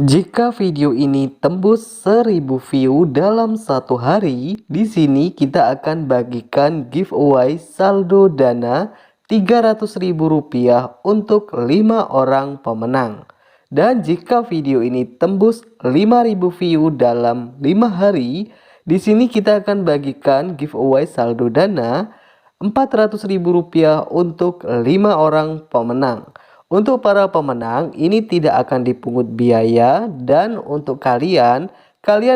Jika video ini tembus 1000 view dalam satu hari, di sini kita akan bagikan giveaway saldo dana Rp300.000 untuk 5 orang pemenang. Dan jika video ini tembus 5000 view dalam 5 hari, di sini kita akan bagikan giveaway saldo dana Rp400.000 untuk 5 orang pemenang. Untuk para pemenang ini tidak akan dipungut biaya, dan untuk kalian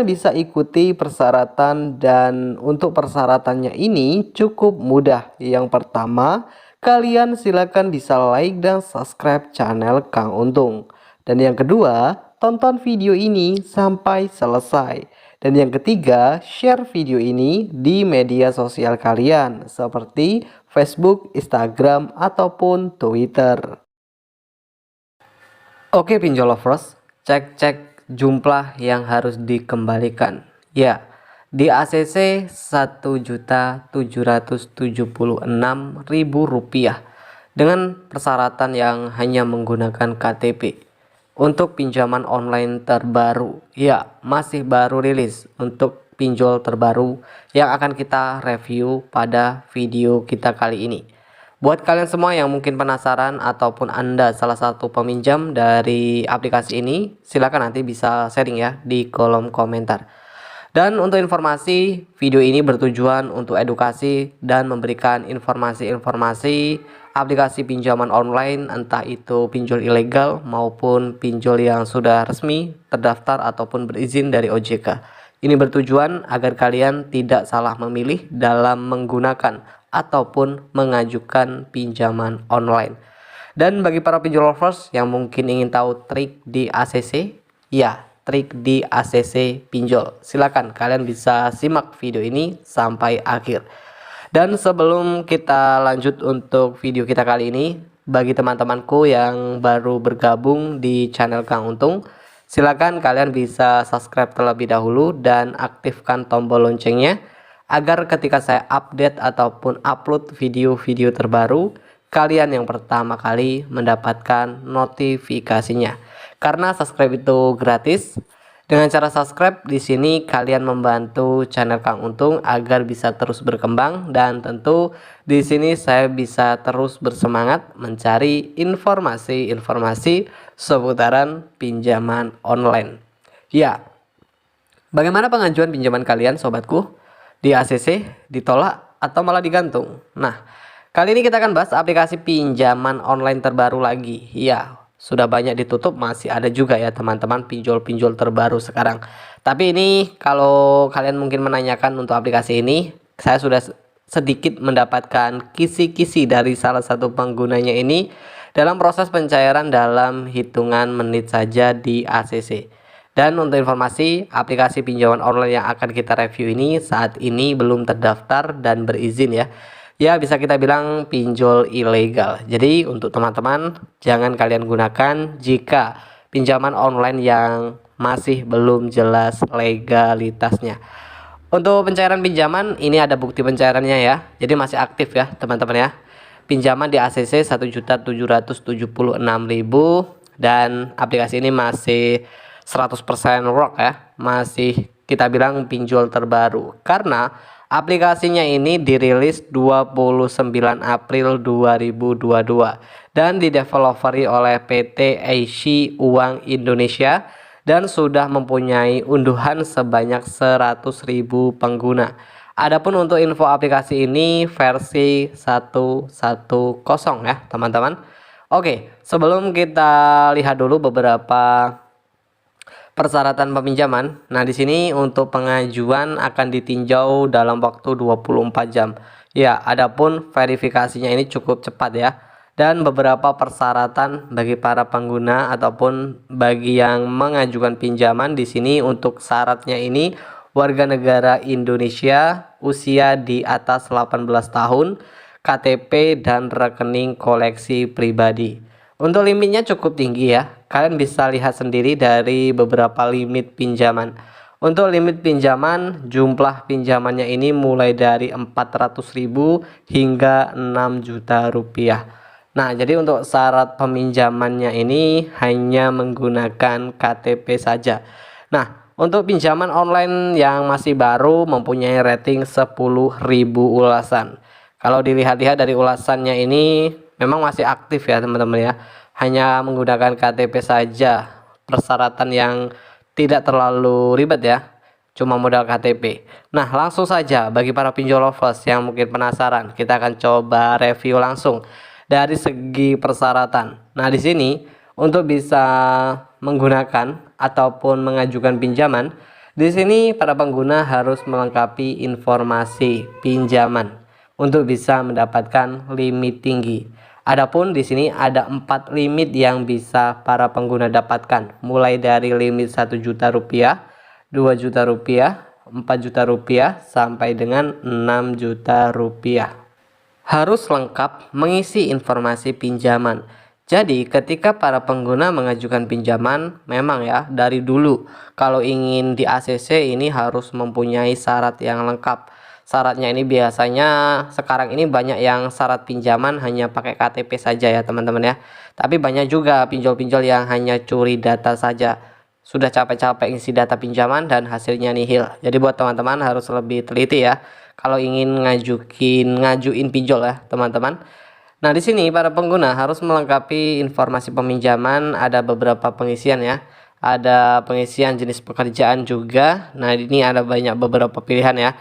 bisa ikuti persyaratan, dan untuk persyaratannya ini cukup mudah. Yang pertama, kalian silakan bisa like dan subscribe channel Kang Untung. Dan yang kedua, tonton video ini sampai selesai. Dan yang ketiga, share video ini di media sosial kalian seperti Facebook, Instagram, ataupun Twitter. Oke pinjol lovers, cek jumlah yang harus dikembalikan. Ya, di ACC Rp1.776.000 dengan persyaratan yang hanya menggunakan KTP. Untuk pinjaman online terbaru, ya masih baru rilis untuk pinjol terbaru yang akan kita review pada video kita kali ini. Buat kalian semua yang mungkin penasaran ataupun Anda salah satu peminjam dari aplikasi ini, silakan nanti bisa sharing ya di kolom komentar. Dan untuk informasi, video ini bertujuan untuk edukasi dan memberikan informasi-informasi aplikasi pinjaman online, entah itu pinjol ilegal maupun pinjol yang sudah resmi terdaftar ataupun berizin dari OJK. Ini bertujuan agar kalian tidak salah memilih dalam menggunakan ataupun mengajukan pinjaman online. Dan bagi para pinjol lovers yang mungkin ingin tahu trik di ACC, ya trik di ACC pinjol, silakan kalian bisa simak video ini sampai akhir. Dan sebelum kita lanjut untuk video kita kali ini, bagi teman-temanku yang baru bergabung di channel Kang Untung, silakan kalian bisa subscribe terlebih dahulu dan aktifkan tombol loncengnya agar ketika saya update ataupun upload video-video terbaru, kalian yang pertama kali mendapatkan notifikasinya. Karena subscribe itu gratis. Dengan cara subscribe di sini kalian membantu channel Kang Untung agar bisa terus berkembang, dan tentu di sini saya bisa terus bersemangat mencari informasi-informasi seputaran pinjaman online. Ya, bagaimana pengajuan pinjaman kalian sobatku? Di ACC, ditolak, atau malah digantung? Nah, kali ini kita akan bahas aplikasi pinjaman online terbaru lagi. Ya, sudah banyak ditutup, masih ada juga ya teman-teman pinjol-pinjol terbaru sekarang. Tapi ini kalau kalian mungkin menanyakan untuk aplikasi ini, saya sudah sedikit mendapatkan kisi-kisi dari salah satu penggunanya ini dalam proses pencairan dalam hitungan menit saja di ACC. Dan untuk informasi, aplikasi pinjaman online yang akan kita review ini saat ini belum terdaftar dan berizin ya. Ya bisa kita bilang pinjol ilegal. Jadi untuk teman-teman jangan kalian gunakan jika pinjaman online yang masih belum jelas legalitasnya. Untuk pencairan pinjaman ini ada bukti pencairannya ya. Jadi masih aktif ya teman-teman ya. Pinjaman di ACC Rp1.776.000 dan aplikasi ini masih 100% work ya, masih kita bilang pinjol terbaru karena aplikasinya ini dirilis 29 April 2022 dan dideveloperi oleh PT Aishi Uang Indonesia dan sudah mempunyai unduhan sebanyak 100.000 pengguna. Adapun untuk info aplikasi ini versi 110 ya teman-teman. Oke, sebelum kita lihat dulu beberapa persyaratan peminjaman. Nah, di sini untuk pengajuan akan ditinjau dalam waktu 24 jam. Ya, adapun verifikasinya ini cukup cepat ya. Dan beberapa persyaratan bagi para pengguna ataupun bagi yang mengajukan pinjaman di sini untuk syaratnya ini warga negara Indonesia, usia di atas 18 tahun, KTP dan rekening koleksi pribadi. Untuk limitnya cukup tinggi ya. Kalian bisa lihat sendiri dari beberapa limit pinjaman. Untuk limit pinjaman, jumlah pinjamannya ini mulai dari 400.000 hingga 6 juta rupiah. Nah, jadi untuk syarat peminjamannya ini hanya menggunakan KTP saja. Nah, untuk pinjaman online yang masih baru mempunyai rating 10.000 ulasan. Kalau dilihat-lihat dari ulasannya ini memang masih aktif ya teman-teman ya. Hanya menggunakan KTP saja. Persyaratan yang tidak terlalu ribet ya. Cuma modal KTP. Nah, langsung saja bagi para pinjol lovers yang mungkin penasaran, kita akan coba review langsung dari segi persyaratan. Nah, di sini untuk bisa menggunakan ataupun mengajukan pinjaman, di sini para pengguna harus melengkapi informasi pinjaman untuk bisa mendapatkan limit tinggi. Adapun di sini ada 4 limit yang bisa para pengguna dapatkan, mulai dari limit 1 juta rupiah, 2 juta rupiah, 4 juta rupiah, sampai dengan 6 juta rupiah. Harus lengkap mengisi informasi pinjaman. Jadi ketika para pengguna mengajukan pinjaman, memang ya dari dulu kalau ingin di ACC ini harus mempunyai syarat yang lengkap. Syaratnya ini biasanya sekarang ini banyak yang syarat pinjaman hanya pakai KTP saja ya teman-teman ya. Tapi banyak juga pinjol-pinjol yang hanya curi data saja. Sudah capek-capek isi data pinjaman dan hasilnya nihil. Jadi buat teman-teman harus lebih teliti ya kalau ingin ngajuin pinjol ya teman-teman. Nah, di sini para pengguna harus melengkapi informasi peminjaman, ada beberapa pengisian ya. Ada pengisian jenis pekerjaan juga. Nah, ini ada beberapa pilihan ya.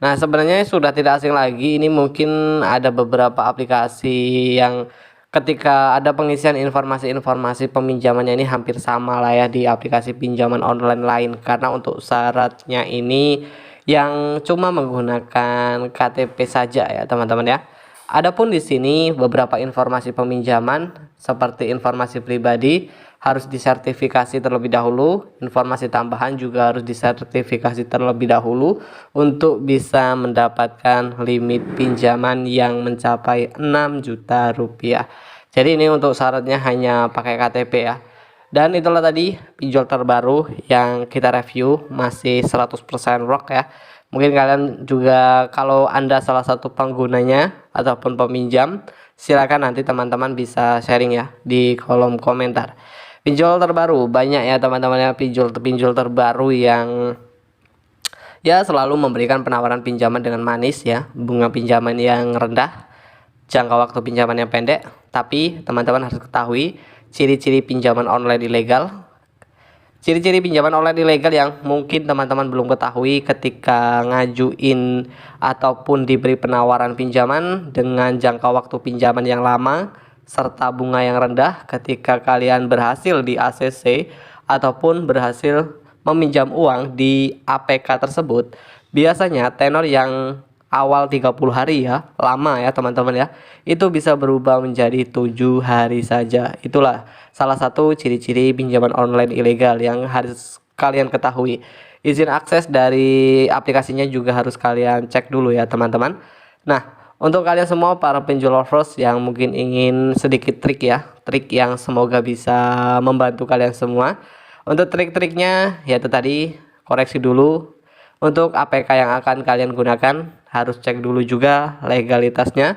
Nah, sebenarnya sudah tidak asing lagi, ini mungkin ada beberapa aplikasi yang ketika ada pengisian informasi-informasi peminjamannya ini hampir sama lah ya di aplikasi pinjaman online lain, karena untuk syaratnya ini yang cuma menggunakan KTP saja ya teman-teman ya. Adapun di sini beberapa informasi peminjaman seperti informasi pribadi harus disertifikasi terlebih dahulu, informasi tambahan juga harus disertifikasi terlebih dahulu untuk bisa mendapatkan limit pinjaman yang mencapai 6 juta rupiah. Jadi ini untuk syaratnya hanya pakai KTP ya. Dan itulah tadi pinjol terbaru yang kita review, masih 100% rock ya. Mungkin kalian juga kalau Anda salah satu penggunanya ataupun peminjam, silakan nanti teman-teman bisa sharing ya di kolom komentar. Pinjol terbaru banyak ya teman-teman ya, pinjol terbaru yang ya selalu memberikan penawaran pinjaman dengan manis ya, bunga pinjaman yang rendah, jangka waktu pinjaman yang pendek. Tapi teman-teman harus ketahui ciri-ciri pinjaman online ilegal. Ciri-ciri pinjaman online ilegal yang mungkin teman-teman belum ketahui ketika ngajuin ataupun diberi penawaran pinjaman dengan jangka waktu pinjaman yang lama serta bunga yang rendah. Ketika kalian berhasil di ACC ataupun berhasil meminjam uang di APK tersebut, biasanya tenor yang awal 30 hari ya, lama ya teman-teman ya, itu bisa berubah menjadi 7 hari saja. Itulah salah satu ciri-ciri pinjaman online ilegal yang harus kalian ketahui. Izin akses dari aplikasinya juga harus kalian cek dulu ya teman-teman. Nah, untuk kalian semua para pinjol lovers yang mungkin ingin sedikit trik ya, trik yang semoga bisa membantu kalian semua. Untuk trik-triknya yaitu tadi, koreksi dulu. Untuk APK yang akan kalian gunakan harus cek dulu juga legalitasnya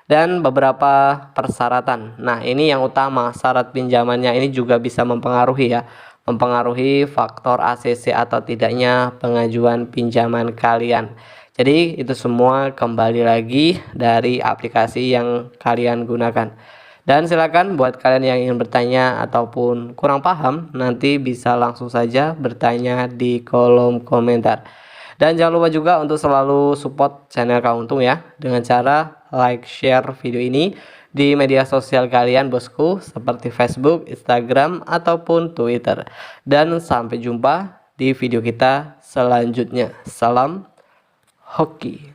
dan beberapa persyaratan. Nah, ini yang utama, syarat pinjamannya ini juga bisa mempengaruhi ya, mempengaruhi faktor ACC atau tidaknya pengajuan pinjaman kalian. Jadi itu semua kembali lagi dari aplikasi yang kalian gunakan. Dan silakan buat kalian yang ingin bertanya ataupun kurang paham, nanti bisa langsung saja bertanya di kolom komentar. Dan jangan lupa juga untuk selalu support channel Kauntung ya, dengan cara like, share video ini di media sosial kalian bosku, seperti Facebook, Instagram, ataupun Twitter. Dan sampai jumpa di video kita selanjutnya. Salam hoki.